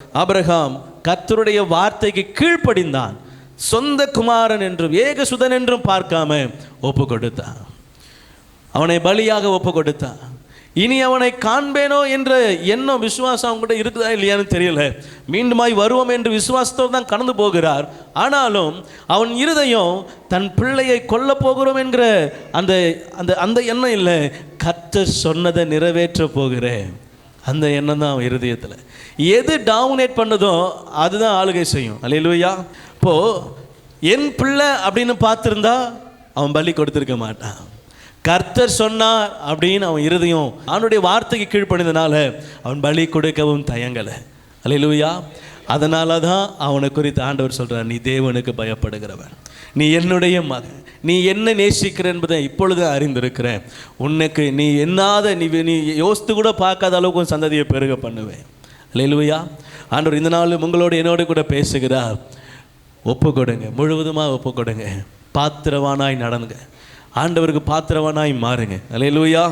Abraham கர்த்தருடைய வார்த்தைக்கு கீழ்ப்படிந்தான். சொந்த குமாரன் என்றும் ஏகசுதன் என்றும் பார்க்காம ஒப்பு கொடுத்தான். அவனை பலியாக ஒப்பு கொடுத்தான். இனி அவனை காண்பேனோ என்ற எண்ணம் விசுவாசம் அவங்ககிட்ட இருக்குதா இல்லையான்னு தெரியல. மீண்டுமாய் வருவோம் என்று விசுவாசத்தோடு தான் கடந்து போகிறார். ஆனாலும் அவன் இருதயம் தன் பிள்ளையை கொல்ல போகிறோம் என்கிற அந்த அந்த அந்த எண்ணம் இல்லை. கர்த்தர் சொன்னதை நிறைவேற்ற போகிறேன் அந்த எண்ணம் தான் அவன் இருதயத்தில். எது டாமினேட் பண்ணதோ அதுதான் ஆளுகை செய்யும். அல்லேலூயா. இப்போது என் பிள்ளை அப்படின்னு பார்த்துருந்தா அவன் பலி கொடுத்துருக்க மாட்டான். கர்த்தர் சொன்னார் அப்படின்னு அவன் இருதயம் அவனுடைய வார்த்தைக்கு கீழ்ப்படிந்தனால அவன் பலி கொடுக்கவும் தயங்கலை. அல்லேலூயா. அதனால தான் அவனை குறித்து ஆண்டவர் சொல்கிறார், நீ தேவனுக்கு பயப்படுகிறவன், நீ என்னுடைய மகன், நீ என்ன நேசிக்கிற என்பதை இப்பொழுது அறிந்திருக்கிறேன். உனக்கு நீ என்னாத நீ யோசித்து கூட பார்க்காத அளவுக்கு உன் சந்ததியை பெருக பண்ணுவேன். அல்லேலூயா. ஆண்டவர் இந்த நாள் உங்களோடு என்னோடு கூட பேசுகிறார். ஒப்பு கொடுங்க, முழுவதுமாக ஒப்பு கொடுங்க, பாத்திரவானாய் நடந்துங்க, ஆண்டவருக்கு பாத்திரவானாய் மாறுங்க. அல்லேலூயா.